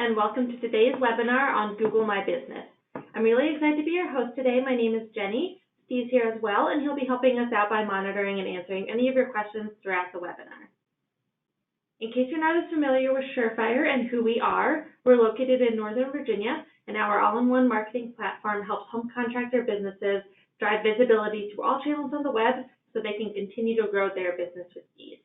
and welcome to today's webinar on Google My Business. I'm really excited to be your host today. My name is Jenny. Steve's here as well, and he'll be helping us out by monitoring and answering any of your questions throughout the webinar. In case you're not as familiar with Surefire and who we are, we're located in Northern Virginia, and our all-in-one marketing platform helps home contractor businesses drive visibility through all channels on the web so they can continue to grow their business with ease.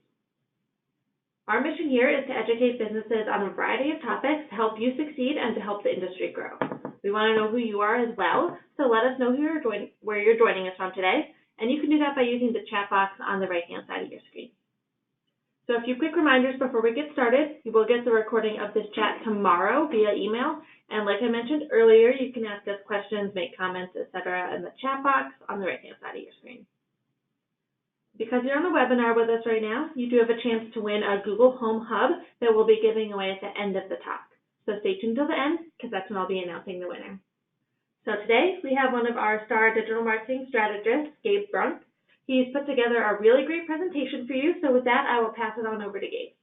Our mission here is to educate businesses on a variety of topics to help you succeed and to help the industry grow. We want to know who you are as well, so let us know where you're joining us from today, and you can do that by using the chat box on the right-hand side of your screen. So a few quick reminders before we get started. You will get the recording of this chat tomorrow via email, and like I mentioned earlier, you can ask us questions, make comments, etc. in the chat box on the right-hand side of your screen. Because you're on the webinar with us right now, you do have a chance to win a Google Home Hub that we'll be giving away at the end of the talk. So stay tuned till the end, because that's when I'll be announcing the winner. So today, we have one of our star digital marketing strategists, Gabe Brunk. He's put together a really great presentation for you, so with that, I will pass it on over to Gabe.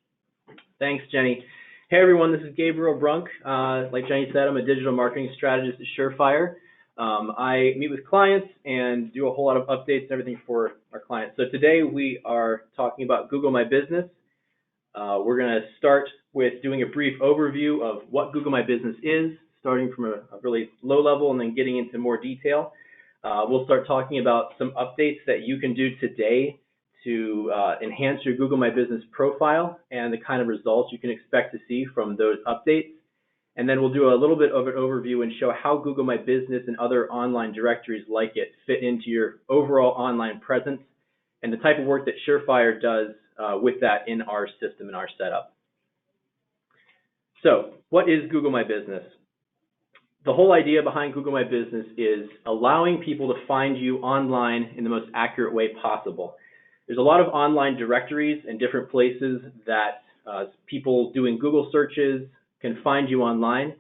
Thanks, Jenny. Hey everyone, this is Gabriel Brunk. Like Jenny said, I'm a digital marketing strategist at Surefire. I meet with clients and do a whole lot of updates and everything for our clients. So today we are talking about Google My Business. We're going to start with doing a brief overview of what Google My Business is, starting from a really low level and then getting into more detail. We'll start talking about some updates that you can do today to enhance your Google My Business profile and the kind of results you can expect to see from those updates. And then we'll do a little bit of an overview and show how Google My Business and other online directories like it fit into your overall online presence and the type of work that Surefire does with that in our system and our setup. So what is Google My Business? The whole idea behind Google My Business is allowing people to find you online in the most accurate way possible. There's a lot of online directories and different places that people doing Google searches can find you online.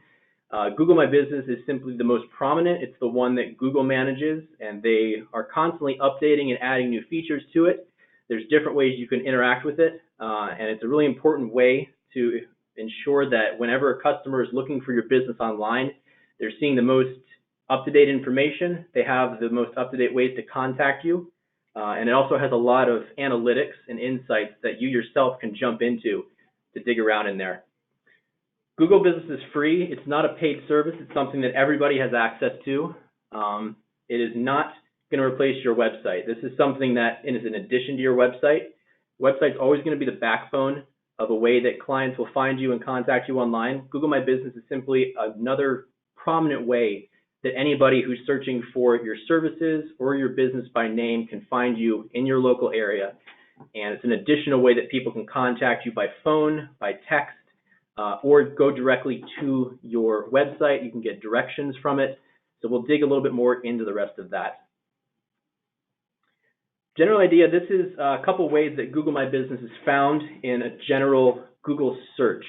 Google My Business is simply the most prominent. It's the one that Google manages, and they are constantly updating and adding new features to it. There's different ways you can interact with it, and it's a really important way to ensure that whenever a customer is looking for your business online, they're seeing the most up-to-date information. They have the most up-to-date ways to contact you, and it also has a lot of analytics and insights that you yourself can jump into to dig around in there. Google Business is free. It's not a paid service. It's something that everybody has access to. It is not going to replace your website. This is something that is in addition to your website. Website's always going to be the backbone of a way that clients will find you and contact you online. Google My Business is simply another prominent way that anybody who's searching for your services or your business by name can find you in your local area. And it's an additional way that people can contact you by phone, by text, or go directly to your website. You can get directions from it. So we'll dig a little bit more into the rest of that. General idea, this is a couple ways that Google My Business is found in a general Google search.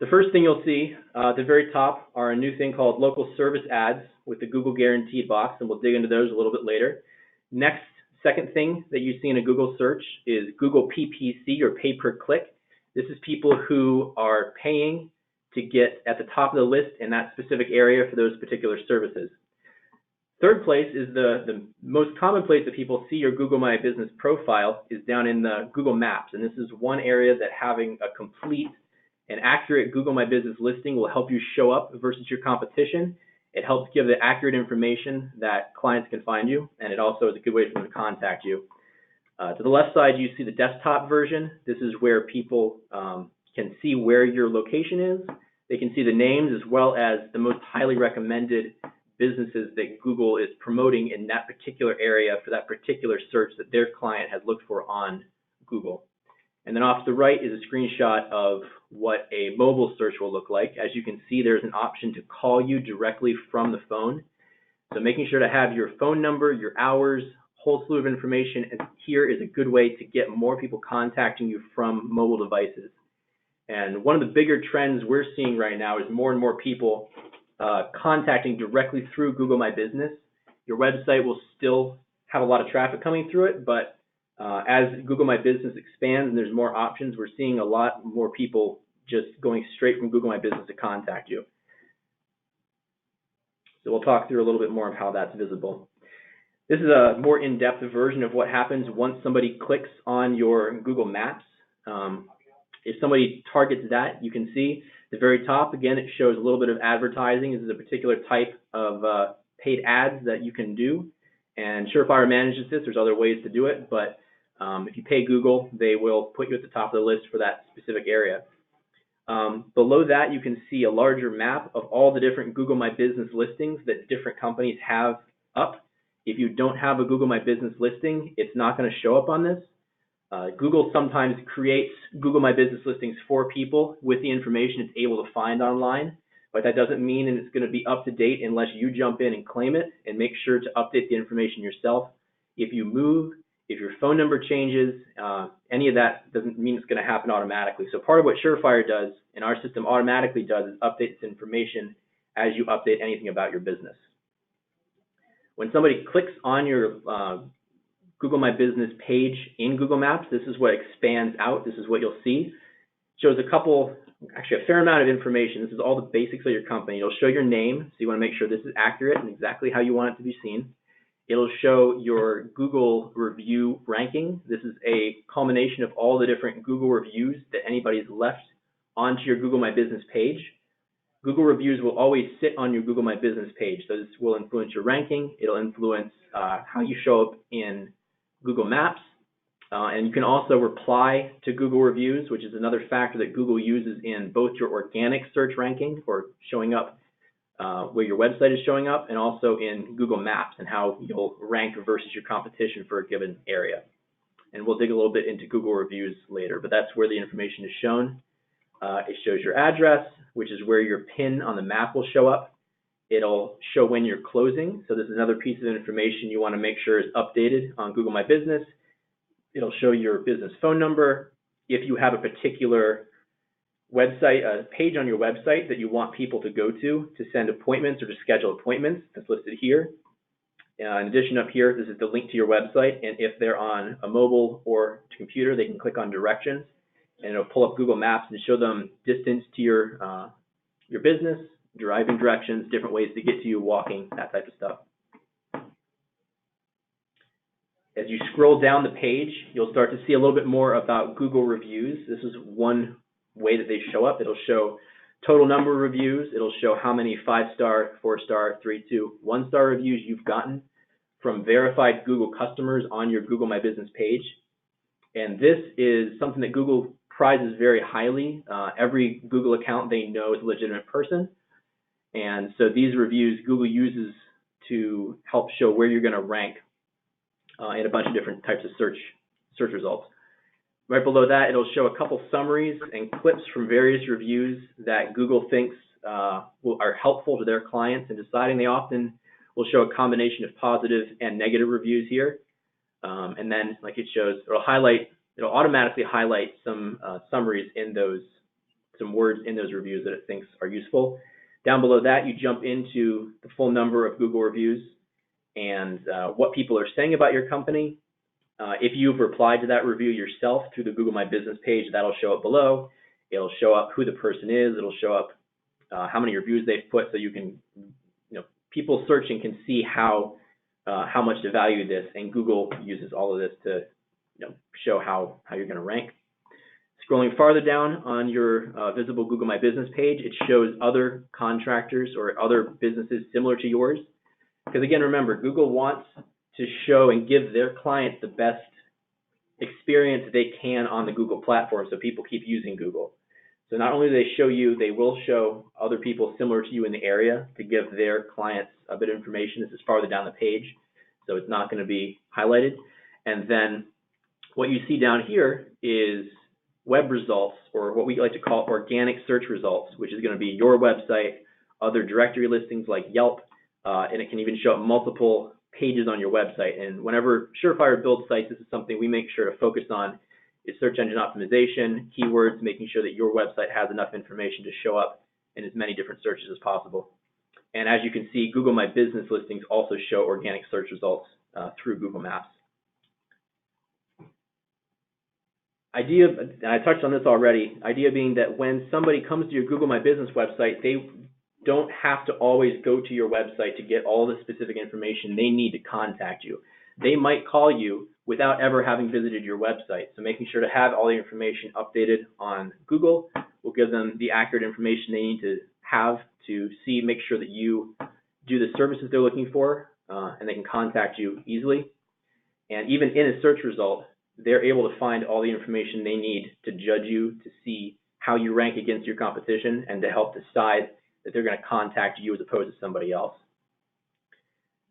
The first thing you'll see at the very top are a new thing called local service ads with the Google Guaranteed box, and we'll dig into those a little bit later. Next, second thing that you see in a Google search is Google PPC, or pay per click. This is people who are paying to get at the top of the list in that specific area for those particular services. Third place is the most common place that people see your Google My Business profile is down in the Google Maps. And this is one area that having a complete and accurate Google My Business listing will help you show up versus your competition. It helps give the accurate information that clients can find you, and it also is a good way for them to contact you. To the left side, you see the desktop version. This is where people can see where your location is. They can see the names as well as the most highly recommended businesses that Google is promoting in that particular area for that particular search that their client has looked for on Google. And then off to the right is a screenshot of what a mobile search will look like. As you can see, there's an option to call you directly from the phone. So making sure to have your phone number, your hours, whole slew of information here is a good way to get more people contacting you from mobile devices. And one of the bigger trends we're seeing right now is more and more people contacting directly through Google My Business. Your website will still have a lot of traffic coming through it, but as Google My Business expands and there's more options, we're seeing a lot more people just going straight from Google My Business to contact you. So we'll talk through a little bit more of how that's visible. This is a more in-depth version of what happens once somebody clicks on your Google Maps. If somebody targets that, you can see at the very top, again, it shows a little bit of advertising. This is a particular type of paid ads that you can do. And Surefire manages this. There's other ways to do it, but if you pay Google, they will put you at the top of the list for that specific area. Below that, you can see a larger map of all the different Google My Business listings that different companies have up. If you don't have a Google My Business listing, it's not going to show up on this. Google sometimes creates Google My Business listings for people with the information it's able to find online, but that doesn't mean it's going to be up to date unless you jump in and claim it, and make sure to update the information yourself. If you move, if your phone number changes, any of that doesn't mean it's going to happen automatically. So part of what Surefire does, and our system automatically does, is update this information as you update anything about your business. When somebody clicks on your Google My Business page in Google Maps, this is what expands out. This is what you'll see. It shows actually a fair amount of information. This is all the basics of your company. It'll show your name, so you want to make sure this is accurate and exactly how you want it to be seen. It'll show your Google review ranking. This is a culmination of all the different Google reviews that anybody's left onto your Google My Business page. Google reviews will always sit on your Google My Business page. So this will influence your ranking. It'll influence how you show up in Google Maps. And you can also reply to Google reviews, which is another factor that Google uses in both your organic search ranking, or showing up where your website is showing up, and also in Google Maps and how you'll rank versus your competition for a given area. And we'll dig a little bit into Google reviews later, but that's where the information is shown. It shows your address, which is where your pin on the map will show up. It'll show when you're closing. So this is another piece of information you want to make sure is updated on Google My Business. It'll show your business phone number. If you have a particular website, a page on your website that you want people to go to send appointments or to schedule appointments, that's listed here. In addition, up here, this is the link to your website, and if they're on a mobile or computer, they can click on directions, and it'll pull up Google Maps and show them distance to your business, driving directions, different ways to get to you, walking, that type of stuff. As you scroll down the page, you'll start to see a little bit more about Google reviews. This is one way that they show up. It'll show total number of reviews. It'll show how many 5-star, 4-star, 3-2, 1-star reviews you've gotten from verified Google customers on your Google My Business page. And this is something that Google prizes very highly. Every Google account they know is a legitimate person. And so these reviews Google uses to help show where you're going to rank in a bunch of different types of search results. Right below that, it'll show a couple summaries and clips from various reviews that Google thinks are helpful to their clients in deciding. They often will show a combination of positive and negative reviews here. And then, like it shows, it'll automatically highlight some summaries in those, some words in those reviews that it thinks are useful. Down below that, you jump into the full number of Google reviews and what people are saying about your company. If you've replied to that review yourself through the Google My Business page, that'll show up below. It'll show up who the person is. It'll show up how many reviews they've put, so you can, people searching can see how much to value this, and Google uses all of this to, show how you're going to rank. Scrolling farther down on your visible Google My Business page, it shows other contractors or other businesses similar to yours. Because again, remember, Google wants to show and give their clients the best experience they can on the Google platform, so people keep using Google. So not only do they show you, they will show other people similar to you in the area to give their clients a bit of information. This is farther down the page, so it's not going to be highlighted. And then what you see down here is web results, or what we like to call organic search results, which is going to be your website, other directory listings like Yelp, and it can even show up multiple pages on your website. And whenever Surefire builds sites, this is something we make sure to focus on, is search engine optimization, keywords, making sure that your website has enough information to show up in as many different searches as possible. And as you can see, Google My Business listings also show organic search results through Google Maps. idea, and I touched on this already, idea being that when somebody comes to your Google My Business website, they don't have to always go to your website to get all the specific information they need to contact you. They might call you without ever having visited your website. So making sure to have all the information updated on Google will give them the accurate information they need to have to see, make sure that you do the services they're looking for, and they can contact you easily. And even in a search result, they're able to find all the information they need to judge you, to see how you rank against your competition, and to help decide that they're going to contact you as opposed to somebody else.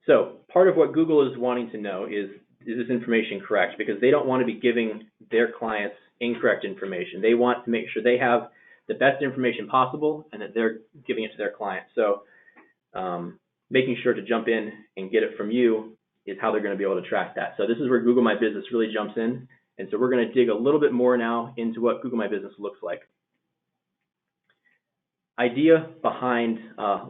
So part of what Google is wanting to know is this information correct? Because they don't want to be giving their clients incorrect information. They want to make sure they have the best information possible and that they're giving it to their clients. So making sure to jump in and get it from you is how they're going to be able to track that. So this is where Google My Business really jumps in. And so we're going to dig a little bit more now into what Google My Business looks like. Idea behind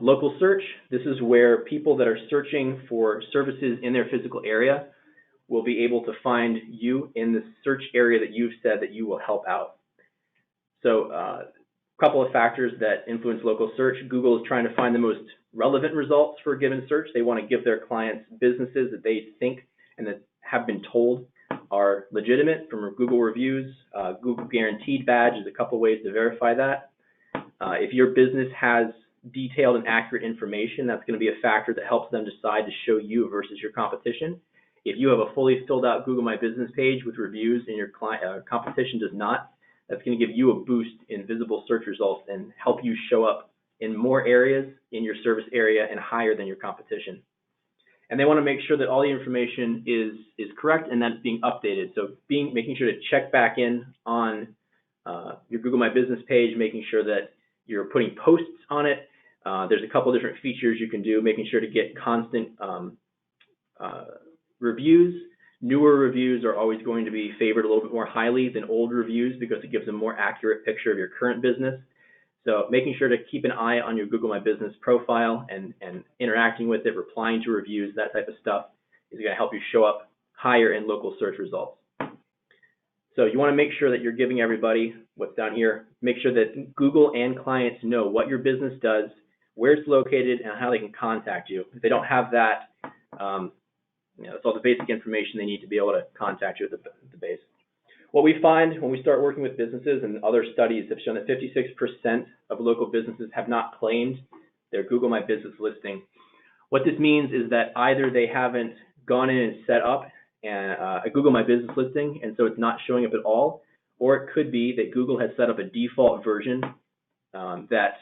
local search. This is where people that are searching for services in their physical area will be able to find you in the search area that you've said that you will help out. So a couple of factors that influence local search. Google is trying to find the most relevant results for a given search. They want to give their clients businesses that they think and that have been told are legitimate from Google reviews. Google Guaranteed badge is a couple ways to verify that. If your business has detailed and accurate information, that's going to be a factor that helps them decide to show you versus your competition. If you have a fully filled out Google My Business page with reviews and your competition does not, that's going to give you a boost in visible search results and help you show up in more areas in your service area and higher than your competition. And they want to make sure that all the information is correct and that it's being updated. So making sure to check back in on your Google My Business page, making sure that you're putting posts on it. There's a couple different features you can do, making sure to get constant reviews. Newer reviews are always going to be favored a little bit more highly than old reviews because it gives a more accurate picture of your current business. So making sure to keep an eye on your Google My Business profile and interacting with it, replying to reviews, that type of stuff is going to help you show up higher in local search results. So you want to make sure that you're giving everybody what's down here. Make sure that Google and clients know what your business does, where it's located, and how they can contact you. If they don't have that, that's all the basic information they need to be able to contact you at the base. What we find when we start working with businesses, and other studies have shown that 56% of local businesses have not claimed their Google My Business listing. What this means is that either they haven't gone in and set up a Google My Business listing, and so it's not showing up at all, or it could be that Google has set up a default version that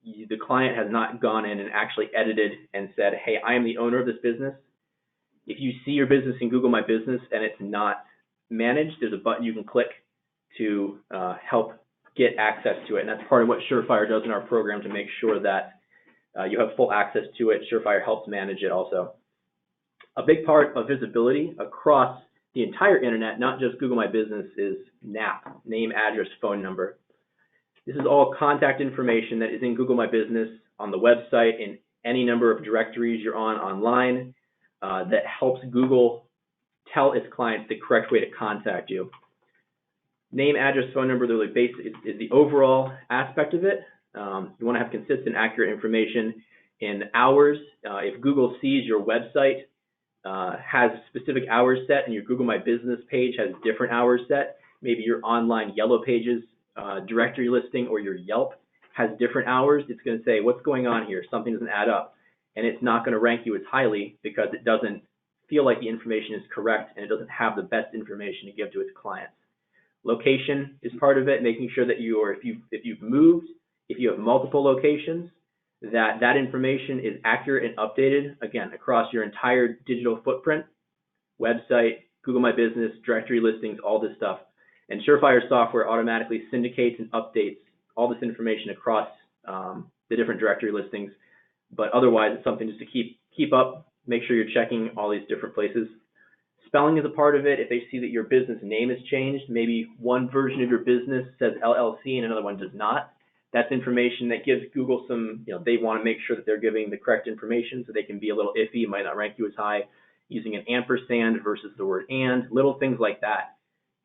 the client has not gone in and actually edited and said, hey, I am the owner of this business. If you see your business in Google My Business and it's not managed, there's a button you can click to help get access to it. And that's part of what Surefire does in our program to make sure that you have full access to it. Surefire helps manage it also. A big part of visibility across the entire internet, not just Google My Business, is NAP, name, address, phone number. This is all contact information that is in Google My Business, on the website, in any number of directories you're on online, that helps Google tell its clients the correct way to contact you. Name, address, phone number, they're really is the overall aspect of it. You want to have consistent, accurate information in hours. If Google sees your website has specific hours set and your Google My Business page has different hours set, maybe your online Yellow Pages directory listing or your Yelp has different hours, it's going to say, what's going on here? Something doesn't add up. And it's not going to rank you as highly because it doesn't feel like the information is correct and it doesn't have the best information to give to its clients. Location is part of it, making sure that if you've moved, if you have multiple locations, that information is accurate and updated, again, across your entire digital footprint, website, Google My Business, directory listings, all this stuff. And Surefire software automatically syndicates and updates all this information across the different directory listings. But otherwise, it's something just to keep up, make sure you're checking all these different places. Spelling is a part of it. If they see that your business name has changed, maybe one version of your business says LLC and another one does not, that's information that gives Google some, they want to make sure that they're giving the correct information so they can be a little iffy, might not rank you as high. Using an ampersand versus the word and, little things like that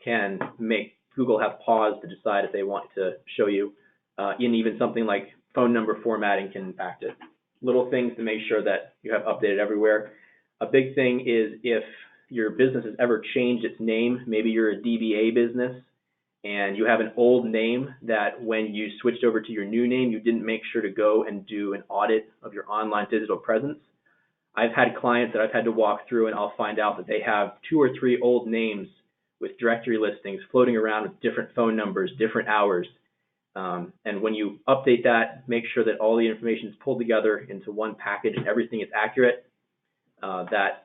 can make Google have paused to decide if they want to show you, and even something like phone number formatting can impact it. Little things to make sure that you have updated everywhere. A big thing is if your business has ever changed its name, maybe you're a DBA business and you have an old name that when you switched over to your new name, you didn't make sure to go and do an audit of your online digital presence. I've had clients that I've had to walk through and I'll find out that they have 2 or 3 old names with directory listings floating around with different phone numbers, different hours. And when you update that, make sure that all the information is pulled together into one package and everything is accurate, that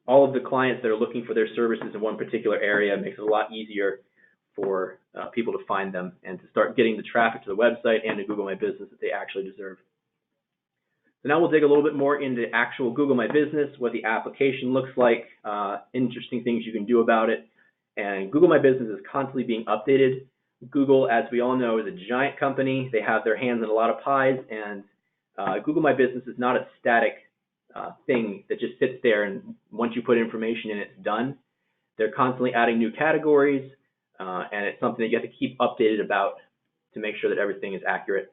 all of the clients that are looking for their services in one particular area makes it a lot easier for people to find them and to start getting the traffic to the website and to Google My Business that they actually deserve. So now we'll dig a little bit more into actual Google My Business, what the application looks like, interesting things you can do about it. And Google My Business is constantly being updated. Google, as we all know, is a giant company. They have their hands in a lot of pies, and Google My Business is not a static thing that just sits there and once you put information in, it's done. They're constantly adding new categories, and it's something that you have to keep updated about to make sure that everything is accurate.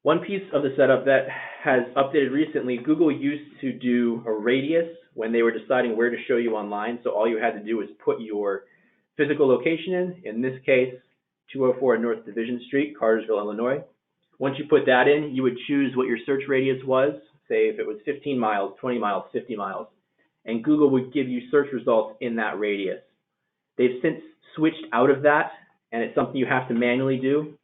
One piece of the setup that has updated recently, Google used to do a radius when they were deciding where to show you online. So all you had to do was put your physical location in this case, 204 North Division Street, Cartersville, Illinois. Once you put that in, you would choose what your search radius was, say if it was 15 miles, 20 miles, 50 miles, and Google would give you search results in that radius. They've since switched out of that, and it's something you have to manually do,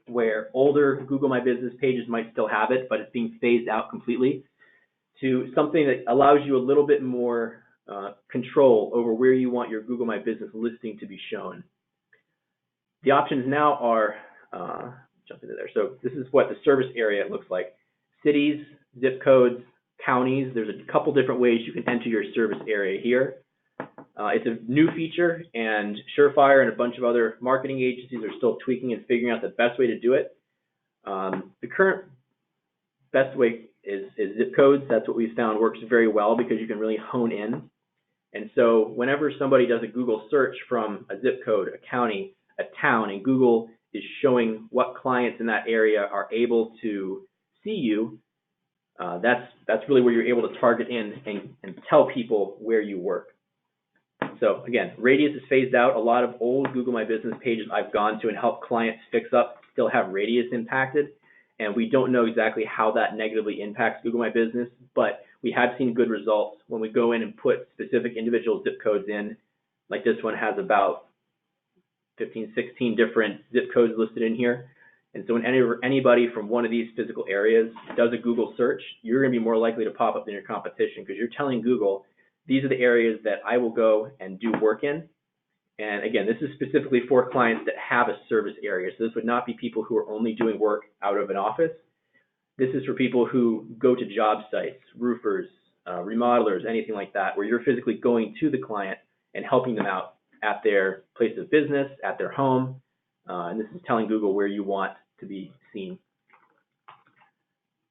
where older Google My Business pages might still have it, but it's being phased out completely, to something that allows you a little bit more control over where you want your Google My Business listing to be shown. The options now are, jump into there. So this is what the service area looks like. Cities, zip codes, counties. There's a couple different ways you can enter your service area here. It's a new feature, and Surefire and a bunch of other marketing agencies are still tweaking and figuring out the best way to do it. The current best way is zip codes. That's what we've found works very well because you can really hone in. And so whenever somebody does a Google search from a zip code, a county, a town, and Google is showing what clients in that area are able to see you, that's really where you're able to target in and tell people where you work. So again, radius is phased out. A lot of old Google My Business pages I've gone to and helped clients fix up still have radius impacted, and we don't know exactly how that negatively impacts Google My Business, but we have seen good results when we go in and put specific individual zip codes in. Like this one has about 15, 16 different zip codes listed in here. And so when anybody from one of these physical areas does a Google search, you're going to be more likely to pop up than your competition because you're telling Google, these are the areas that I will go and do work in. And again, this is specifically for clients that have a service area. So this would not be people who are only doing work out of an office. This is for people who go to job sites, roofers, remodelers, anything like that, where you're physically going to the client and helping them out at their place of business, at their home. And this is telling Google where you want to be seen.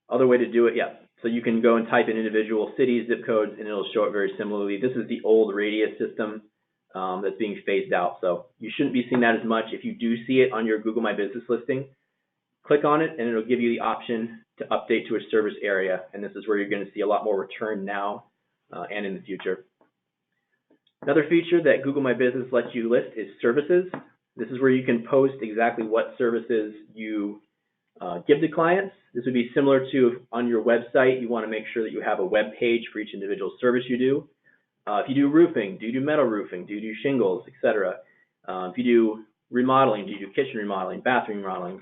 Other way to do it, yeah. So you can go and type in individual cities, zip codes, and it'll show it very similarly. This is the old radius system that's being phased out. So you shouldn't be seeing that as much. If you do see it on your Google My Business listing, click on it and it'll give you the option to update to a service area. And this is where you're going to see a lot more return now and in the future. Another feature that Google My Business lets you list is services. This is where you can post exactly what services you give to clients. This would be similar to on your website, you want to make sure that you have a web page for each individual service you do. If you do roofing, do you do metal roofing? Do you do shingles, etc.? If you do remodeling, do you do kitchen remodeling, bathroom remodeling?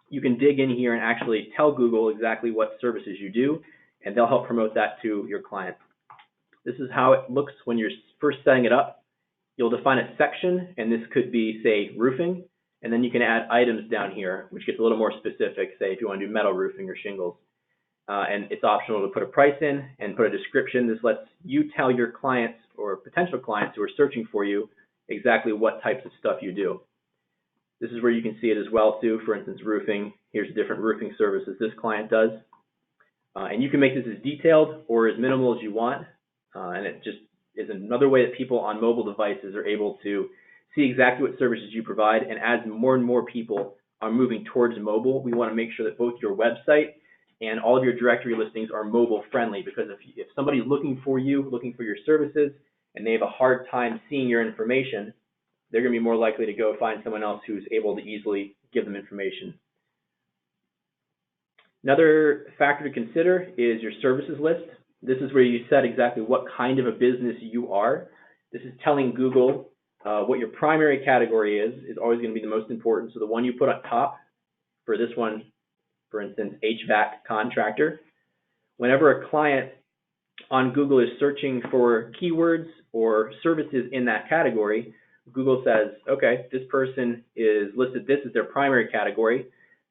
You can dig in here and actually tell Google exactly what services you do, and they'll help promote that to your clients. This is how it looks when you're first setting it up. You'll define a section, and this could be, say, roofing, and then you can add items down here, which gets a little more specific, say if you want to do metal roofing or shingles. And it's optional to put a price in and put a description. This lets you tell your clients or potential clients who are searching for you exactly what types of stuff you do. This is where you can see it as well too. For instance, roofing. Here's different roofing services this client does. And you can make this as detailed or as minimal as you want. And it just is another way that people on mobile devices are able to see exactly what services you provide. And as more and more people are moving towards mobile, we want to make sure that both your website and all of your directory listings are mobile friendly, because if somebody's looking for you, looking for your services, and they have a hard time seeing your information, they're going to be more likely to go find someone else who's able to easily give them information. Another factor to consider is your services list. This is where you set exactly what kind of a business you are. This is telling Google what your primary category is always going to be the most important. So the one you put on top, for this one, for instance, HVAC contractor. Whenever a client on Google is searching for keywords or services in that category, Google says, okay, this person is listed, this is their primary category.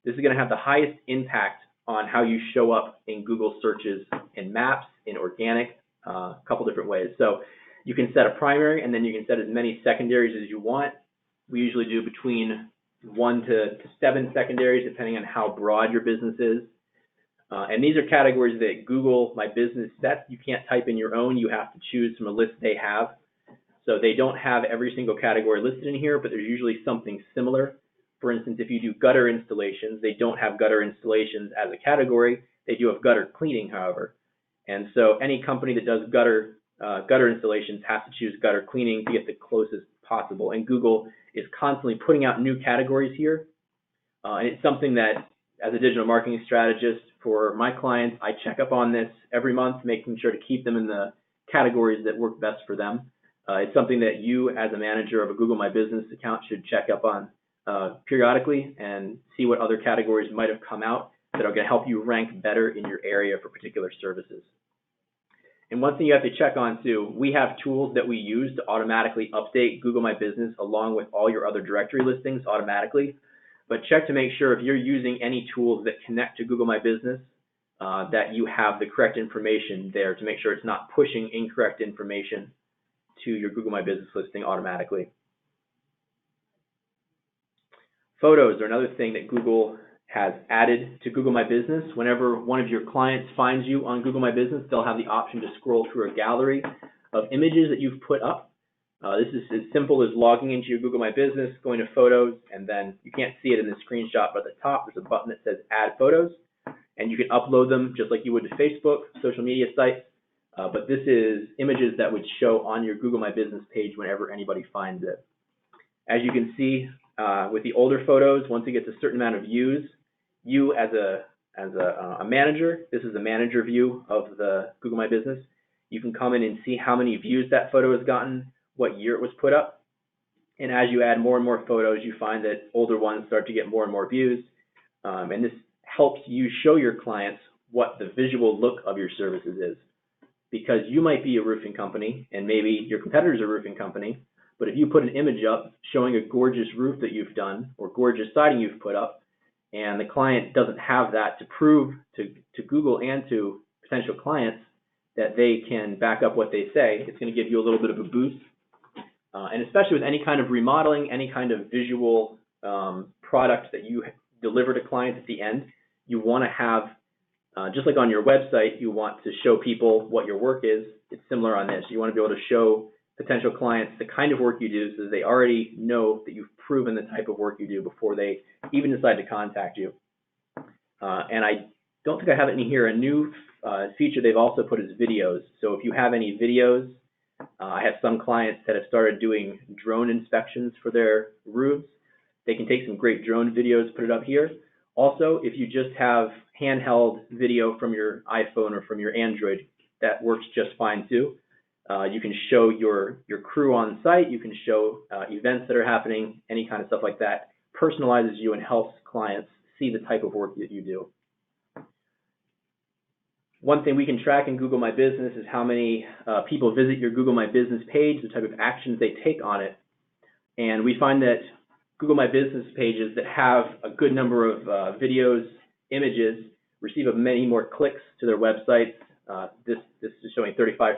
This is going to have the highest impact on how you show up in Google searches, in maps, in organic, a couple different ways. So you can set a primary, and then you can set as many secondaries as you want. We usually do between 1 to 7 secondaries, depending on how broad your business is. And these are categories that Google My Business sets. You can't type in your own. You have to choose from a list they have. So they don't have every single category listed in here, but there's usually something similar. For instance, if you do gutter installations, they don't have gutter installations as a category. They do have gutter cleaning, however. And so any company that does gutter installations has to choose gutter cleaning to get the closest possible. And Google is constantly putting out new categories here. And it's something that, as a digital marketing strategist for my clients, I check up on this every month, making sure to keep them in the categories that work best for them. It's something that you, as a manager of a Google My Business account, should check up on periodically and see what other categories might have come out that are going to help you rank better in your area for particular services. And one thing you have to check on too, we have tools that we use to automatically update Google My Business along with all your other directory listings automatically. But check to make sure if you're using any tools that connect to Google My Business, that you have the correct information there to make sure it's not pushing incorrect information to your Google My Business listing automatically. Photos are another thing that Google has added to Google My Business. Whenever one of your clients finds you on Google My Business, they'll have the option to scroll through a gallery of images that you've put up. This is as simple as logging into your Google My Business, going to Photos, and then you can't see it in the screenshot, but at the top there's a button that says Add Photos, and you can upload them just like you would to Facebook, social media sites. But this is images that would show on your Google My Business page whenever anybody finds it. As you can see, with the older photos, once it gets a certain amount of views, you as a manager, this is the manager view of the Google My Business. You can come in and see how many views that photo has gotten, what year it was put up. And as you add more and more photos, you find that older ones start to get more and more views. And this helps you show your clients what the visual look of your services is. Because you might be a roofing company, and maybe your competitor's a roofing company, but if you put an image up showing a gorgeous roof that you've done or gorgeous siding you've put up, and the client doesn't have that to prove to Google and to potential clients that they can back up what they say, it's going to give you a little bit of a boost. And especially with any kind of remodeling, any kind of visual product that you deliver to clients at the end, you want to have, just like on your website, you want to show people what your work is. It's similar on this. You want to be able to show potential clients the kind of work you do so that they already know that you've proven the type of work you do before they even decide to contact you. And I don't think I have it in here. A new feature they've also put is videos. So if you have any videos, I have some clients that have started doing drone inspections for their roofs. They can take some great drone videos, put it up here. Also, if you just have handheld video from your iPhone or from your Android, that works just fine too. You can show your crew on site. You can show events that are happening, any kind of stuff like that. Personalizes you and helps clients see the type of work that you do. One thing we can track in Google My Business is how many people visit your Google My Business page, the type of actions they take on it. And we find that Google My Business pages that have a good number of videos, images, receive many more clicks to their websites. This is showing 35%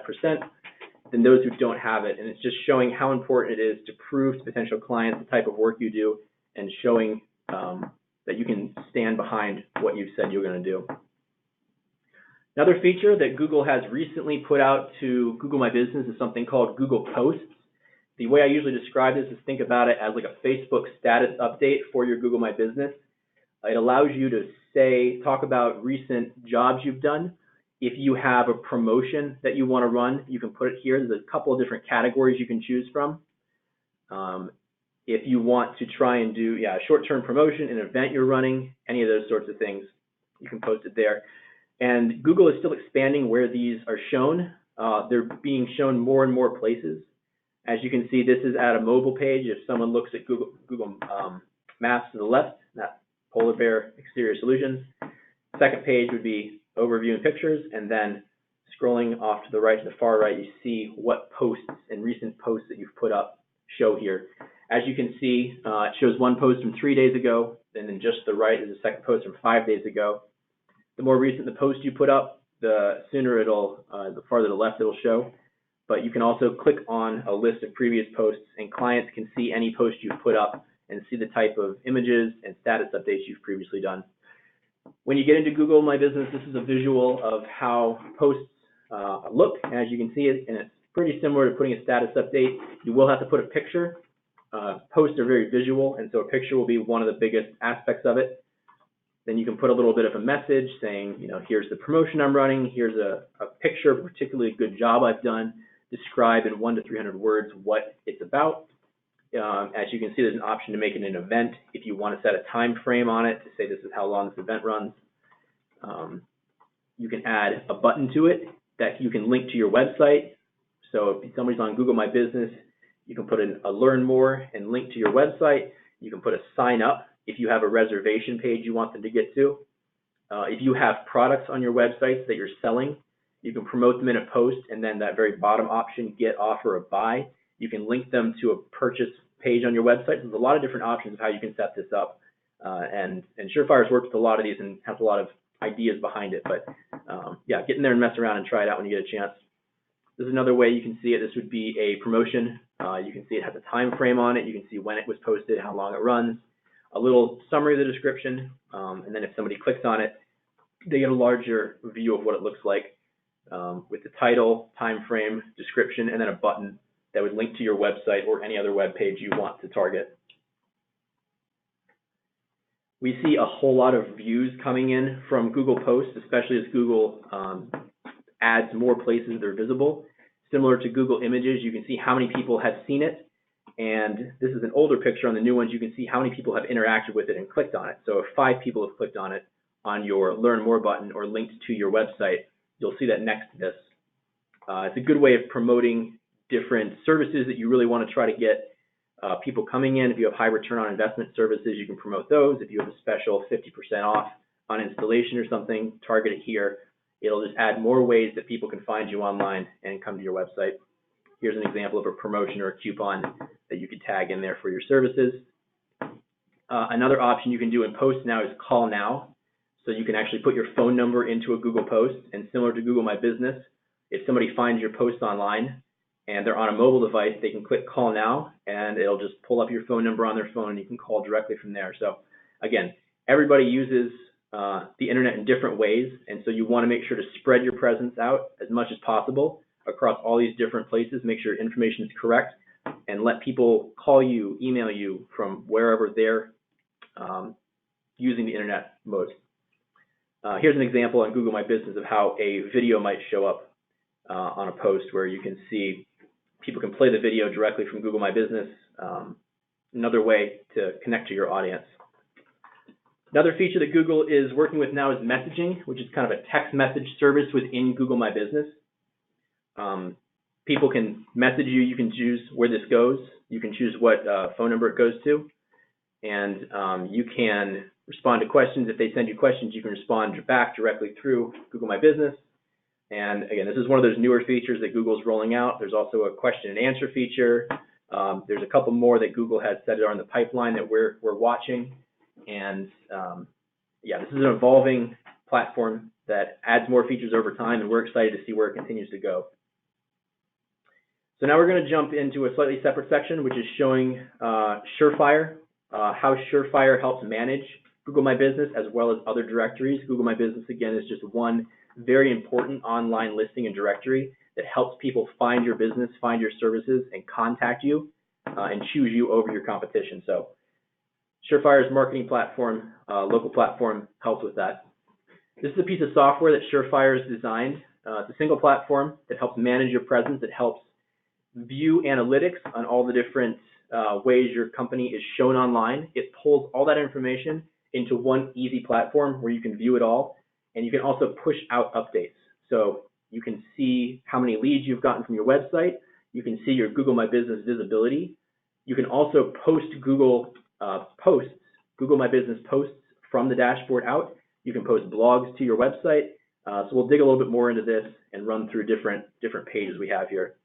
than those who don't have it. And it's just showing how important it is to prove to potential clients the type of work you do and showing that you can stand behind what you've said you're going to do. Another feature that Google has recently put out to Google My Business is something called Google Posts. The way I usually describe this is think about it as like a Facebook status update for your Google My Business. It allows you to talk about recent jobs you've done. If you have a promotion that you want to run, you can put it here. There's a couple of different categories you can choose from. If you want to try and do a short-term promotion, an event you're running, any of those sorts of things, you can post it there. And Google is still expanding where these are shown. They're being shown more and more places. As you can see, this is at a mobile page. If someone looks at Google Maps to the left, that Polar Bear Exterior Solutions. Second page would be overview and pictures, and then scrolling off to the right, to the far right, you see what posts and recent posts that you've put up show here. As you can see, it shows one post from 3 days ago, and then just to the right is a second post from 5 days ago. The more recent the post you put up, the sooner it'll, the farther to the left it'll show. But you can also click on a list of previous posts, and clients can see any post you've put up and see the type of images and status updates you've previously done. When you get into Google My Business, this is a visual of how posts look. As you can see it, and it's pretty similar to putting a status update. You will have to put a picture. Posts are very visual, and so a picture will be one of the biggest aspects of it. Then you can put a little bit of a message saying, here's the promotion I'm running, here's a picture of a particularly good job I've done, describe in 100 to 300 words what it's about. As you can see, there's an option to make it an event if you want to set a time frame on it to say this is how long this event runs. You can add a button to it that you can link to your website. So if somebody's on Google My Business, you can put in a learn more and link to your website. You can put a sign up if you have a reservation page you want them to get to. If you have products on your websites that you're selling, you can promote them in a post, and then that very bottom option, get, offer, or buy, you can link them to a purchase page on your website. There's a lot of different options of how you can set this up. And Surefire's worked with a lot of these and has a lot of ideas behind it. But get in there and mess around and try it out when you get a chance. There's another way you can see it. This would be a promotion. You can see it has a time frame on it. You can see when it was posted, how long it runs, a little summary of the description, and then if somebody clicks on it, they get a larger view of what it looks like with the title, time frame, description, and then a button that would link to your website or any other web page you want to target. We see a whole lot of views coming in from Google Posts, especially as Google adds more places that are visible. Similar to Google Images, you can see how many people have seen it. And this is an older picture. On the new ones, you can see how many people have interacted with it and clicked on it. So if 5 people have clicked on it on your Learn More button or linked to your website, you'll see that next to this. It's a good way of promoting different services that you really want to try to get people coming in. If you have high return on investment services, you can promote those. If you have a special 50% off on installation or something, target it here. It'll just add more ways that people can find you online and come to your website. Here's an example of a promotion or a coupon that you could tag in there for your services. Another option you can do in Posts now is Call Now. So you can actually put your phone number into a Google Post, and similar to Google My Business, if somebody finds your post online and they're on a mobile device, they can click Call Now, and it'll just pull up your phone number on their phone, and you can call directly from there. So again, everybody uses the internet in different ways, and so you want to make sure to spread your presence out as much as possible across all these different places, make sure information is correct, and let people call you, email you from wherever they're using the internet most. Here's an example on Google My Business of how a video might show up on a post, where you can see people can play the video directly from Google My Business. Another way to connect to your audience. Another feature that Google is working with now is messaging, which is kind of a text message service within Google My Business. People can message you. You can choose where this goes. You can choose what phone number it goes to. And you can respond to questions. If they send you questions, you can respond back directly through Google My Business. And again, this is one of those newer features that Google's rolling out. There's also a question and answer feature. There's a couple more that Google has said are in the pipeline that we're watching. And this is an evolving platform that adds more features over time, and we're excited to see where it continues to go. So now we're going to jump into a slightly separate section, which is showing Surefire, how Surefire helps manage Google My Business as well as other directories. Google My Business, again, is just one very important online listing and directory that helps people find your business, find your services, and contact you and choose you over your competition. So Surefire's marketing platform, local platform, helps with that. This is a piece of software that Surefire has designed. It's a single platform that helps manage your presence. It helps view analytics on all the different ways your company is shown online. It pulls all that information into one easy platform where you can view it all, and you can also push out updates. So you can see how many leads you've gotten from your website. You can see your Google My Business visibility. You can also post Google posts, Google My Business posts from the dashboard out. You can post blogs to your website. So we'll dig a little bit more into this and run through different pages we have here.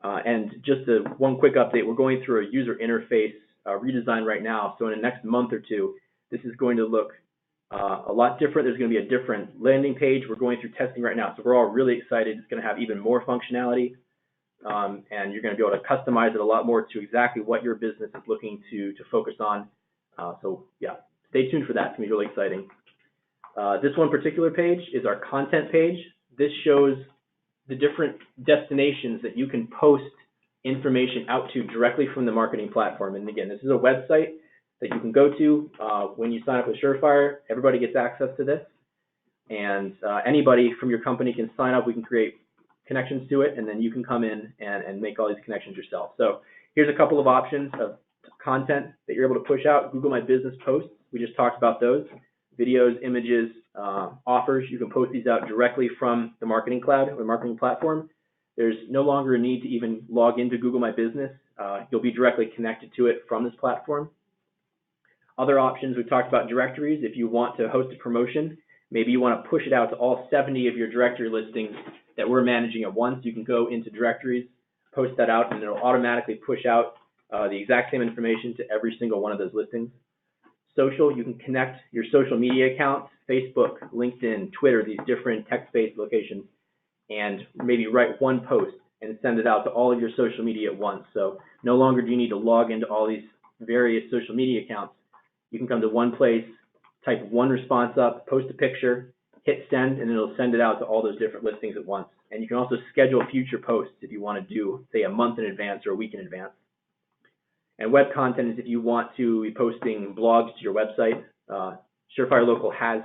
And just one quick update, we're going through a user interface redesign right now. So in the next month or two, this is going to look a lot different. There's going to be a different landing page. We're going through testing right now. So we're all really excited. It's going to have even more functionality. And you're going to be able to customize it a lot more to exactly what your business is looking to focus on. So yeah, stay tuned for that. It's going to be really exciting. This one particular page is our content page. This shows the different destinations that you can post information out to directly from the marketing platform. And again, this is a website that you can go to when you sign up with Surefire. Everybody gets access to this. And anybody from your company can sign up. We can create connections to it, and then you can come in and make all these connections yourself. So here's a couple of options of content that you're able to push out. Google My Business posts. We just talked about those. Videos, images, offers. You can post these out directly from the marketing cloud or marketing platform. There's no longer a need to even log into Google My Business. You'll be directly connected to it from this platform. Other options, we've talked about directories. If you want to host a promotion, maybe you want to push it out to all 70 of your directory listings that we're managing at once. You can go into directories, post that out, and it'll automatically push out the exact same information to every single one of those listings. Social, you can connect your social media accounts, Facebook, LinkedIn, Twitter, these different text-based locations, and maybe write one post and send it out to all of your social media at once. So no longer do you need to log into all these various social media accounts. You can come to one place, type one response up, post a picture, hit send, and it'll send it out to all those different listings at once. And you can also schedule future posts if you want to do, say, a month in advance or a week in advance. And web content is if you want to be posting blogs to your website. Surefire Local has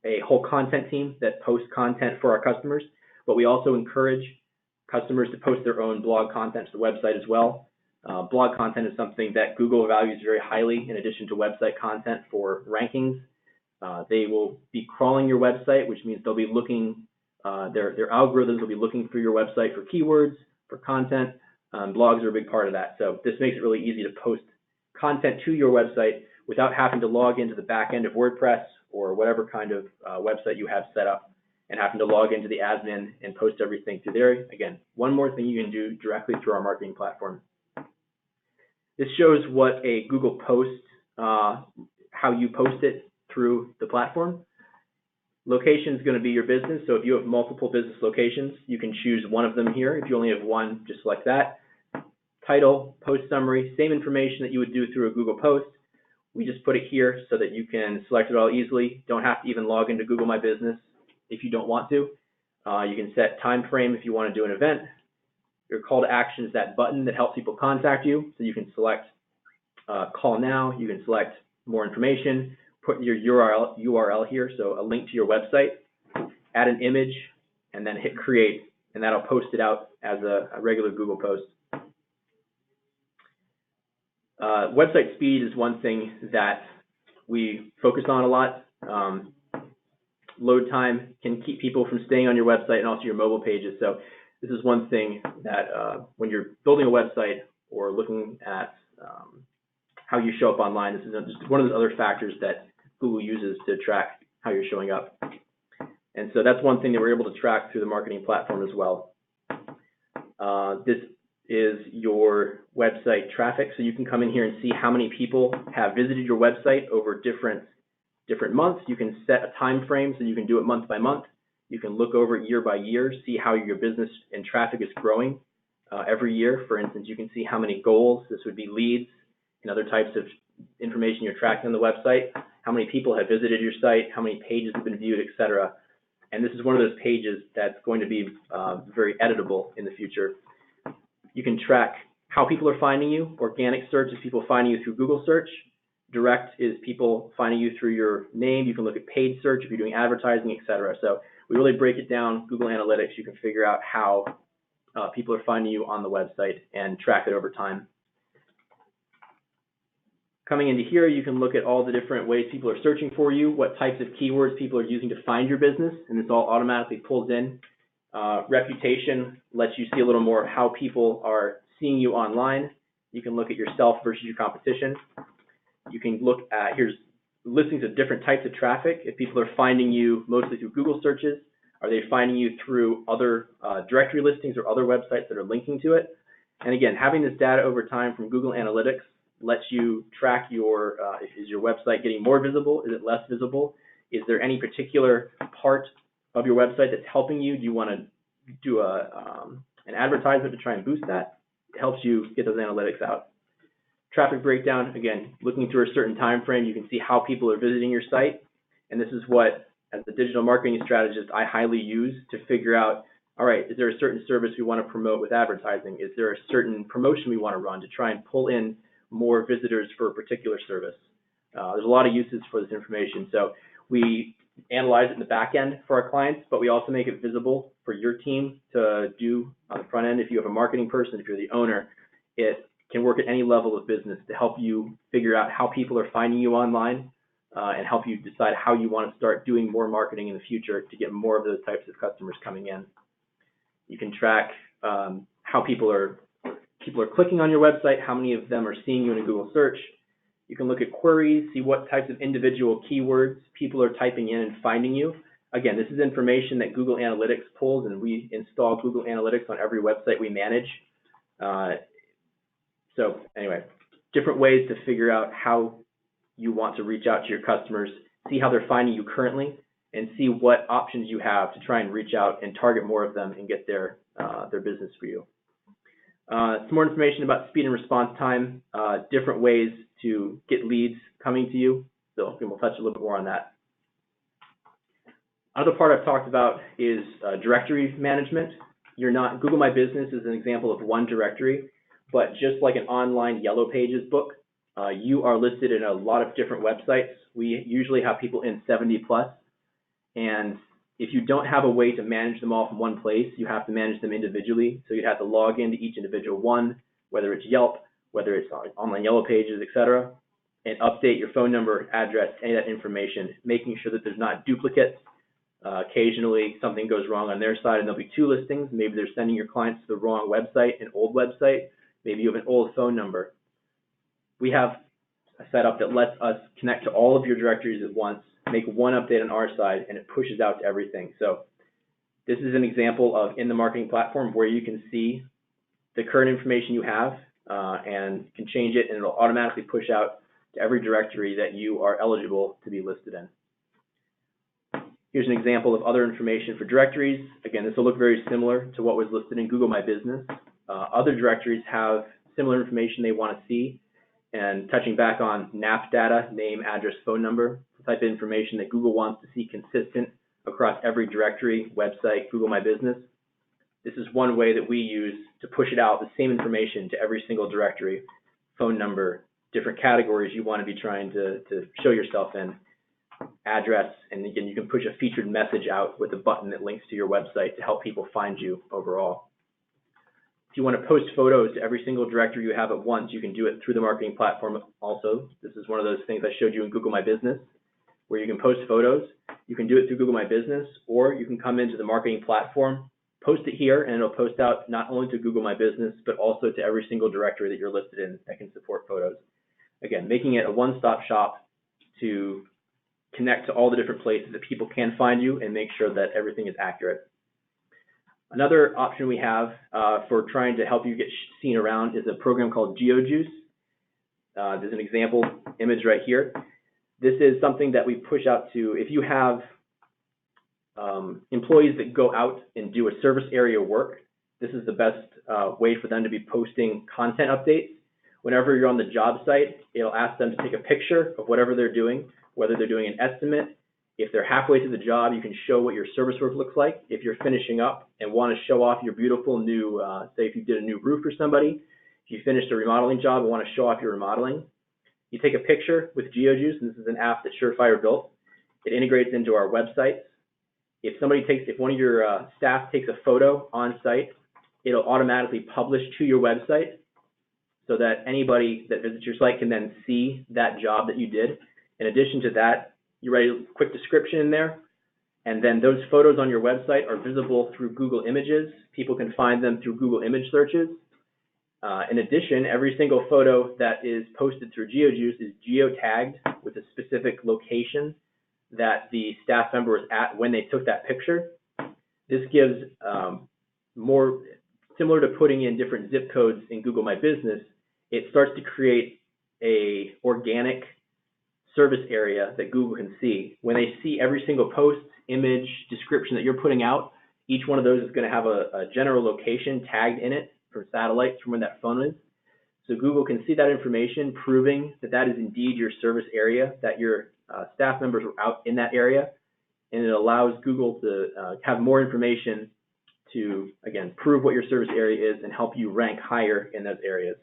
a whole content team that posts content for our customers, but we also encourage customers to post their own blog content to the website as well. Blog content is something that Google values very highly in addition to website content for rankings. They will be crawling your website, which means they'll be looking, their algorithms will be looking for your website for keywords, for content. Blogs are a big part of that. So this makes it really easy to post content to your website without having to log into the back end of WordPress or whatever kind of website you have set up and having to log into the admin and post everything through there. Again, one more thing you can do directly through our marketing platform. This shows what a Google post, how you post it through the platform. Location is going to be your business. So if you have multiple business locations, you can choose one of them here. If you only have one, just select that. Title, post summary, same information that you would do through a Google post. We just put it here so that you can select it all easily. Don't have to even log into Google My Business if you don't want to. You can set time frame if you want to do an event. Your call to action is that button that helps people contact you. So you can select call now. You can select more information. Put your URL here, so a link to your website. Add an image, and then hit create, and that'll post it out as a regular Google post. Website speed is one thing that we focus on a lot. Load time can keep people from staying on your website and also your mobile pages. So this is one thing that when you're building a website or looking at how you show up online, this is just one of those other factors that Google uses to track how you're showing up. And so that's one thing that we're able to track through the marketing platform as well. This is your website traffic. So you can come in here and see how many people have visited your website over different months. You can set a time frame, so you can do it month by month. You can look over it year by year, see how your business and traffic is growing every year. For instance, you can see how many goals, this would be leads and other types of information you're tracking on the website, how many people have visited your site, how many pages have been viewed, etc. And this is one of those pages that's going to be very editable in the future. You can track how people are finding you. Organic search is people finding you through Google search. Direct is people finding you through your name. You can look at paid search if you're doing advertising, etc. So we really break it down. Google Analytics, you can figure out how people are finding you on the website and track it over time. Coming into here, you can look at all the different ways people are searching for you, what types of keywords people are using to find your business, and this all automatically pulls in. Reputation lets you see a little more of how people are seeing you online. You can look at yourself versus your competition. You can look at, here's listings of different types of traffic. If people are finding you mostly through Google searches, are they finding you through other directory listings or other websites that are linking to it? And again, having this data over time from Google Analytics lets you track your, is your website getting more visible? Is it less visible? Is there any particular part of your website that's helping you? Do you want to do an advertisement to try and boost that? It helps you get those analytics out. Traffic breakdown, again, looking through a certain time frame, you can see how people are visiting your site. And this is what, as a digital marketing strategist, I highly use to figure out, all right, is there a certain service we want to promote with advertising? Is there a certain promotion we want to run to try and pull in more visitors for a particular service? There's a lot of uses for this information. So we analyze it in the back end for our clients, but we also make it visible for your team to do on the front end. If you have a marketing person, if you're the owner, it can work at any level of business to help you figure out how people are finding you online and help you decide how you want to start doing more marketing in the future to get more of those types of customers coming in. You can track how people are clicking on your website, how many of them are seeing you in a Google search. You can look at queries, see what types of individual keywords people are typing in and finding you. Again, this is information that Google Analytics pulls, and we install Google Analytics on every website we manage. So anyway, different ways to figure out how you want to reach out to your customers, see how they're finding you currently, and see what options you have to try and reach out and target more of them and get their business for you. Some more information about speed and response time, different ways to get leads coming to you. So we'll touch a little bit more on that. Another part I've talked about is directory management. Google My Business is an example of one directory, but just like an online Yellow Pages book, you are listed in a lot of different websites. We usually have people in 70 plus, and if you don't have a way to manage them all from one place, you have to manage them individually. So you'd have to log into each individual one, whether it's Yelp, whether it's online Yellow Pages, etc., and update your phone number, address, any of that information, making sure that there's not duplicates. Occasionally, something goes wrong on their side and there'll be two listings. Maybe they're sending your clients to the wrong website, an old website. Maybe you have an old phone number. We have a setup that lets us connect to all of your directories at once, make one update on our side, and it pushes out to everything. So this is an example of in the marketing platform where you can see the current information you have and can change it, and it'll automatically push out to every directory that you are eligible to be listed in. Here's an example of other information for directories. Again, this will look very similar to what was listed in Google My Business. Other directories have similar information they want to see. And touching back on NAP data, name, address, phone number, the type of information that Google wants to see consistent across every directory, website, Google My Business. This is one way that we use to push it out, the same information to every single directory, phone number, different categories you want to be trying to show yourself in, address, and again, you can push a featured message out with a button that links to your website to help people find you overall. If you want to post photos to every single directory you have at once, you can do it through the marketing platform also. This is one of those things I showed you in Google My Business, where you can post photos. You can do it through Google My Business, or you can come into the marketing platform, post it here, and it'll post out not only to Google My Business, but also to every single directory that you're listed in that can support photos. Again, making it a one-stop shop to connect to all the different places that people can find you and make sure that everything is accurate. Another option we have for trying to help you get seen around is a program called GeoJuice. There's an example image right here. This is something that we push out to, if you have employees that go out and do a service area work, this is the best way for them to be posting content updates. Whenever you're on the job site, it'll ask them to take a picture of whatever they're doing, whether they're doing an estimate, If they're halfway through the job, you can show what your service work looks like. If you're finishing up and want to show off your beautiful new, say if you did a new roof for somebody, if you finished a remodeling job and want to show off your remodeling, you take a picture with GeoJuice, and this is an app that Surefire built. It integrates into our website. If one of your staff takes a photo on site, it'll automatically publish to your website so that anybody that visits your site can then see that job that you did. In addition to that, you write a quick description in there, and then those photos on your website are visible through Google Images. People can find them through Google image searches. In addition, every single photo that is posted through GeoJuice is geotagged with a specific location that the staff member was at when they took that picture. This gives more similar to putting in different zip codes in Google My Business. It starts to create a organic service area that Google can see. When they see every single post, image, description that you're putting out, each one of those is going to have a general location tagged in it from satellites from when that phone is. So Google can see that information, proving that that is indeed your service area, that your staff members were out in that area, and it allows Google to have more information to, again, prove what your service area is and help you rank higher in those areas.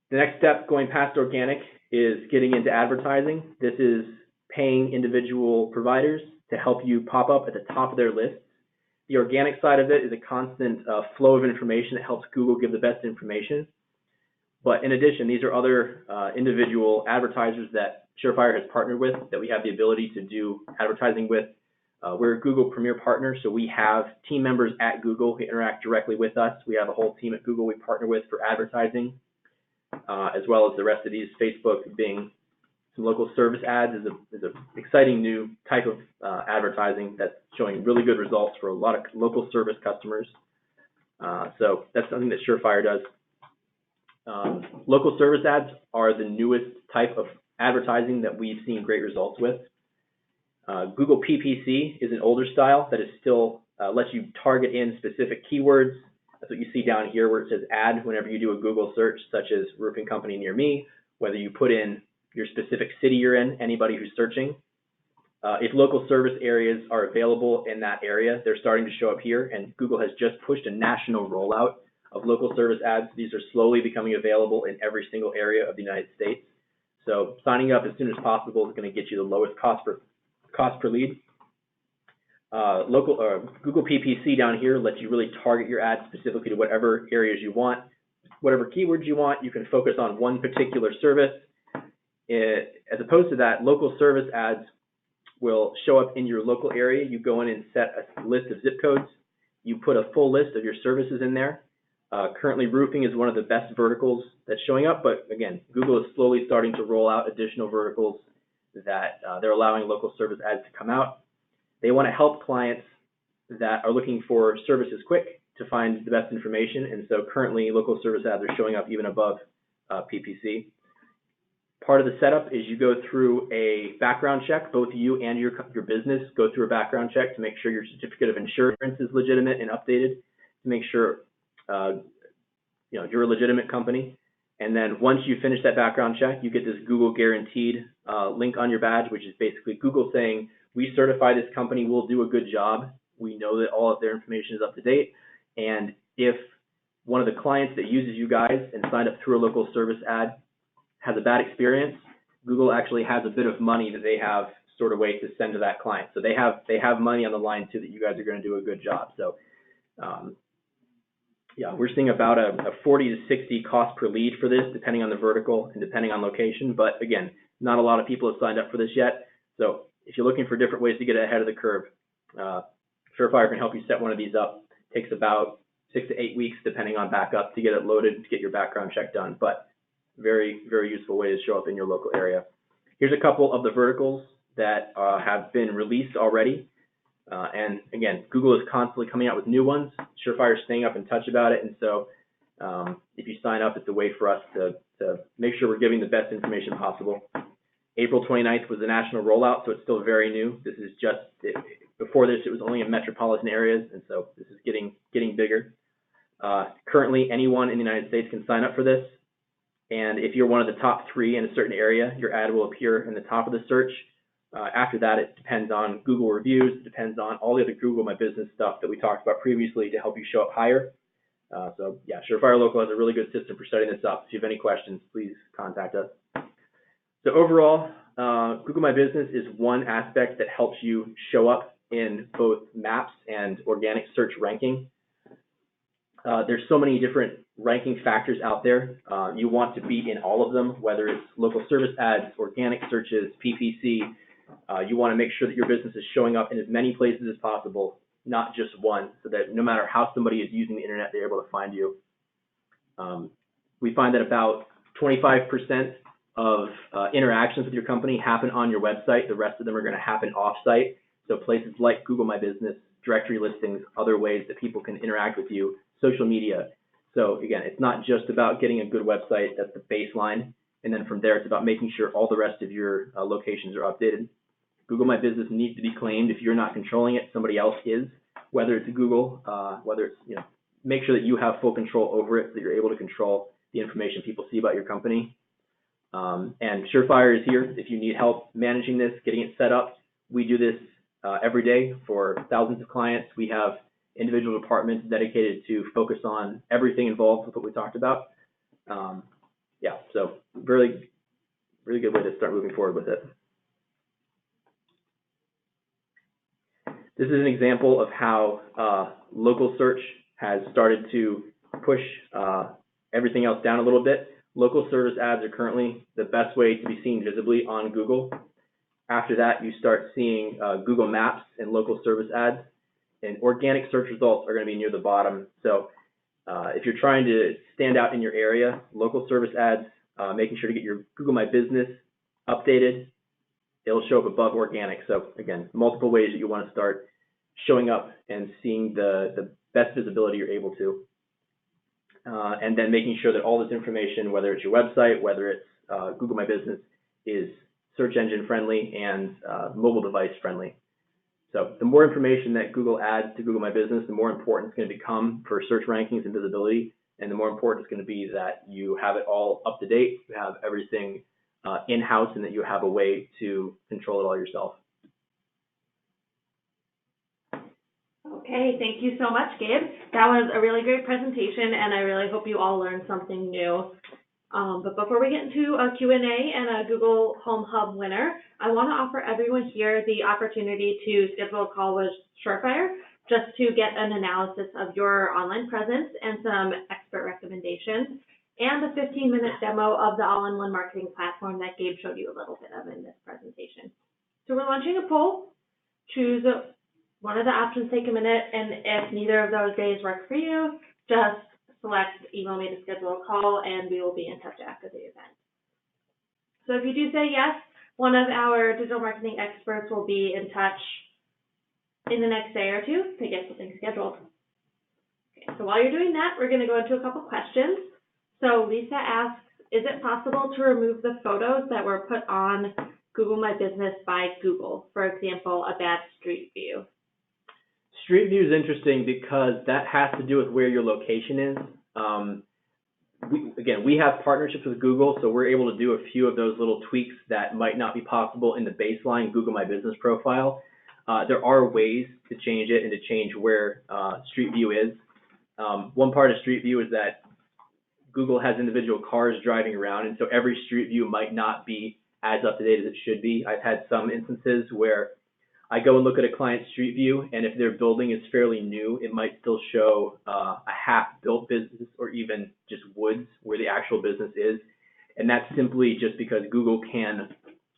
The next step, going past organic, is getting into advertising. This is paying individual providers to help you pop up at the top of their list. The organic side of it is a constant flow of information that helps Google give the best information. But in addition, these are other individual advertisers that Surefire has partnered with that we have the ability to do advertising with. We're a Google Premier Partner, so we have team members at Google who interact directly with us. We have a whole team at Google we partner with for advertising, as well as the rest of these. Facebook, Bing, some local service ads is an exciting new type of advertising that's showing really good results for a lot of local service customers. So that's something that Surefire does. Local service ads are the newest type of advertising that we've seen great results with. Google PPC is an older style that is still lets you target in specific keywords. That's what you see down here where it says add whenever you do a Google search, such as roofing company near me, whether you put in your specific city you're in, anybody who's searching. If local service areas are available in that area, they're starting to show up here, and Google has just pushed a national rollout of local service ads. These are slowly becoming available in every single area of the United States. So signing up as soon as possible is going to get you the lowest cost per lead. Google PPC down here lets you really target your ads specifically to whatever areas you want, whatever keywords you want. You can focus on one particular service. As opposed to that, local service ads will show up in your local area. You go in and set a list of zip codes. You put a full list of your services in there. Currently, roofing is one of the best verticals that's showing up, but again, Google is slowly starting to roll out additional verticals that they're allowing local service ads to come out. They want to help clients that are looking for services quick to find the best information, and so currently local service ads are showing up even above PPC. Part of the setup is you go through a background check. Both you and your business go through a background check to make sure your certificate of insurance is legitimate and updated, to make sure you're a legitimate company. And then once you finish that background check, you get this Google guaranteed link on your badge, which is basically Google saying, we certify this company will do a good job. We know that all of their information is up to date. And if one of the clients that uses you guys and signed up through a local service ad has a bad experience, Google actually has a bit of money that they have stored away to send to that client. So they have money on the line too that you guys are going to do a good job. So yeah, we're seeing about a 40 to 60 cost per lead for this, depending on the vertical and depending on location. But again, not a lot of people have signed up for this yet. So if you're looking for different ways to get ahead of the curve, Surefire can help you set one of these up. It takes about 6 to 8 weeks, depending on backup, to get it loaded, to get your background check done. But very, very useful way to show up in your local area. Here's a couple of the verticals that have been released already. And again, Google is constantly coming out with new ones. Surefire is staying up in touch about it. And so if you sign up, it's a way for us to make sure we're giving the best information possible. April 29th was the national rollout, so it's still very new. This is just, before this, it was only in metropolitan areas, and so this is getting bigger. Currently, anyone in the United States can sign up for this. And if you're one of the top 3 in a certain area, your ad will appear in the top of the search. After that, it depends on Google reviews. It depends on all the other Google My Business stuff that we talked about previously to help you show up higher. So yeah, Surefire Local has a really good system for setting this up. If you have any questions, please contact us. So overall, Google My Business is one aspect that helps you show up in both maps and organic search ranking. There's so many different ranking factors out there. You want to be in all of them, whether it's local service ads, organic searches, PPC. You want to make sure that your business is showing up in as many places as possible, not just one, so that no matter how somebody is using the internet, they're able to find you. We find that about 25% of interactions with your company happen on your website. The rest of them are going to happen off-site. So places like Google My Business, directory listings, other ways that people can interact with you, social media. So again, it's not just about getting a good website. That's the baseline. And then from there, it's about making sure all the rest of your locations are updated. Google My Business needs to be claimed. If you're not controlling it, somebody else is, whether it's Google, whether it's, make sure that you have full control over it so that you're able to control the information people see about your company. And Surefire is here if you need help managing this, getting it set up. We do this every day for thousands of clients. We have individual departments dedicated to focus on everything involved with what we talked about. Yeah, so really, really good way to start moving forward with it. This is an example of how local search has started to push everything else down a little bit. Local service ads are currently the best way to be seen visibly on Google. After that, you start seeing Google Maps and local service ads, and organic search results are going to be near the bottom. So if you're trying to stand out in your area, local service ads, making sure to get your Google My Business updated, it'll show up above organic. So again, multiple ways that you want to start showing up and seeing the best visibility you're able to. And then making sure that all this information, whether it's your website, whether it's Google My Business, is search engine friendly and mobile device friendly. So the more information that Google adds to Google My Business, the more important it's going to become for search rankings and visibility, and the more important it's going to be that you have it all up to date, you have everything in-house, and that you have a way to control it all yourself. Okay, thank you so much, Gabe. That was a really great presentation, and I really hope you all learned something new. But before we get into a Q&A and a Google Home Hub winner, I want to offer everyone here the opportunity to schedule a call with Surefire just to get an analysis of your online presence and some expert recommendations, and a 15-minute demo of the all-in-one marketing platform that Gabe showed you a little bit of in this presentation. So we're launching a poll. Choose one of the options, take a minute, and if neither of those days work for you, just select email me to schedule a call, and we will be in touch after the event. So if you do say yes, one of our digital marketing experts will be in touch in the next day or two to get something scheduled. Okay, so while you're doing that, we're going to go into a couple questions. So Lisa asks, is it possible to remove the photos that were put on Google My Business by Google? For example, a bad street view. Street view is interesting because that has to do with where your location is. We have partnerships with Google, so we're able to do a few of those little tweaks that might not be possible in the baseline Google My Business profile. There are ways to change it and to change where Street View is. One part of Street View is that Google has individual cars driving around, and so every Street View might not be as up to date as it should be. I've had some instances where I go and look at a client's Street View, and if their building is fairly new, it might still show a half-built business or even just woods where the actual business is. And that's simply just because Google can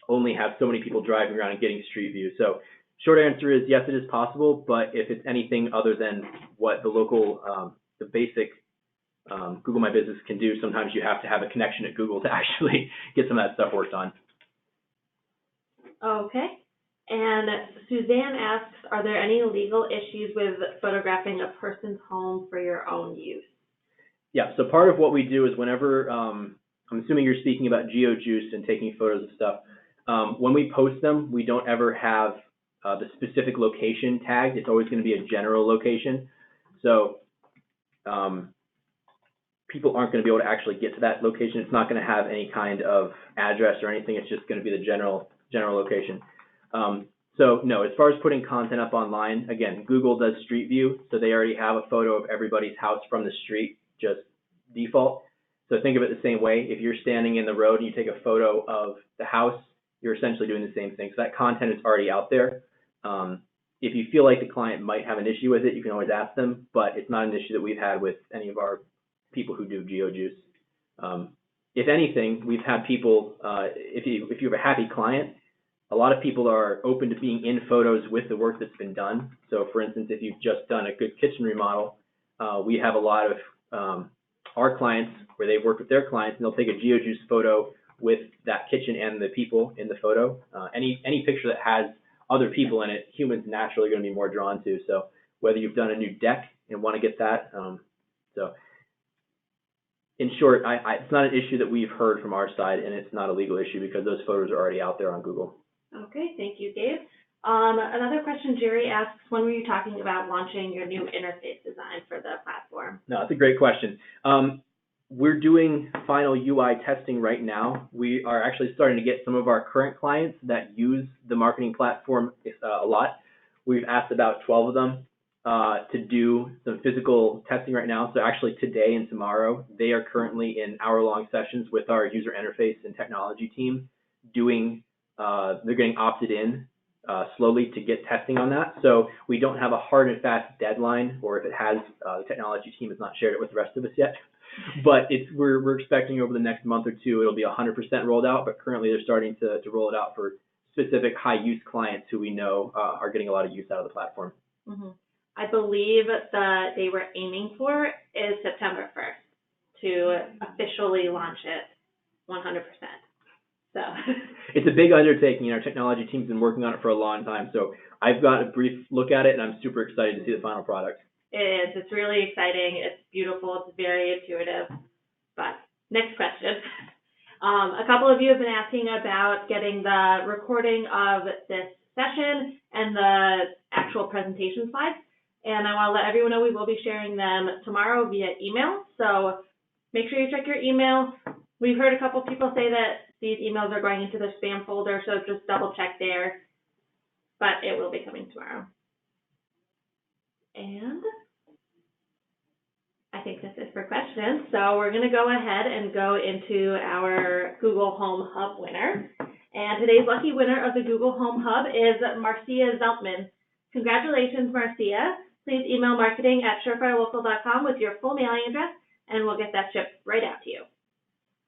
only have so many people driving around and getting Street View. So short answer is yes, it is possible, but if it's anything other than what the local, the basic Google My Business can do, sometimes you have to have a connection at Google to actually get some of that stuff worked on. Okay. And Suzanne asks, are there any legal issues with photographing a person's home for your own use? Yeah, so part of what we do is whenever, I'm assuming you're speaking about GeoJuice and taking photos of stuff, when we post them, we don't ever have the specific location tagged. It's always going to be a general location. So people aren't going to be able to actually get to that location. It's not going to have any kind of address or anything. It's just going to be the general location. So no, as far as putting content up online, again, Google does Street View, so they already have a photo of everybody's house from the street, just default. So think of it the same way. If you're standing in the road and you take a photo of the house, you're essentially doing the same thing. So that content is already out there. If you feel like the client might have an issue with it, you can always ask them, but it's not an issue that we've had with any of our people who do GeoJuice. If anything, we've had people, if you have a happy client, a lot of people are open to being in photos with the work that's been done. So for instance, if you've just done a good kitchen remodel, we have a lot of our clients where they've worked with their clients, and they'll take a GeoJuice photo with that kitchen and the people in the photo. Any picture that has other people in it, humans naturally going to be more drawn to. So whether you've done a new deck and want to get that, so in short, it's not an issue that we've heard from our side, and it's not a legal issue because those photos are already out there on Google. Okay, thank you, Gabe. Another question Jerry asks, when were you talking about launching your new interface design for the platform? No, that's a great question. We're doing final UI testing right now. We are actually starting to get some of our current clients that use the marketing platform a lot. We've asked about 12 of them to do some physical testing right now. So actually today and tomorrow, they are currently in hour-long sessions with our user interface and technology team doing, they're getting opted in slowly to get testing on that. So we don't have a hard and fast deadline, or if it has, the technology team has not shared it with the rest of us yet. But we're expecting over the next month or two, it'll be 100% rolled out, but currently they're starting to roll it out for specific high-use clients who we know are getting a lot of use out of the platform. Mm-hmm. I believe the day we're aiming for is September 1st to officially launch it 100%. So it's a big undertaking. Our technology team's been working on it for a long time, so I've got a brief look at it, and I'm super excited to see the final product. It is. It's really exciting. It's beautiful. It's very intuitive. But next question. A couple of you have been asking about getting the recording of this session and the actual presentation slides. And I want to let everyone know we will be sharing them tomorrow via email. So make sure you check your email. We've heard a couple people say that these emails are going into the spam folder, so just double check there. But it will be coming tomorrow. And I think this is for questions. So we're going to go ahead and go into our Google Home Hub winner. And today's lucky winner of the Google Home Hub is Marcia Zeltman. Congratulations, Marcia. Please email marketing@surefirelocal.com with your full mailing address, and we'll get that shipped right out to you.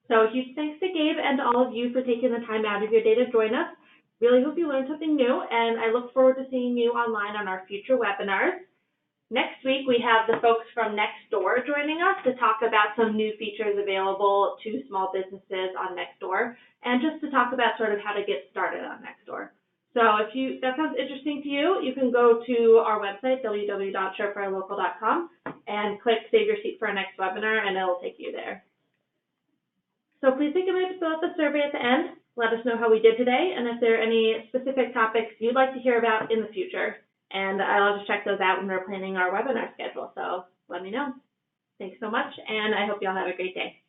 So a huge thanks to Gabe and to all of you for taking the time out of your day to join us. Really hope you learned something new, and I look forward to seeing you online on our future webinars. Next week, we have the folks from Nextdoor joining us to talk about some new features available to small businesses on Nextdoor, and just to talk about sort of how to get started on Nextdoor. So if that sounds interesting to you, you can go to our website, www.surefirelocal.com, and click Save Your Seat for our next webinar, and it'll take you there. So please take a minute to fill out the survey at the end. Let us know how we did today, and if there are any specific topics you'd like to hear about in the future. And I'll just check those out when we're planning our webinar schedule, so let me know. Thanks so much, and I hope you all have a great day.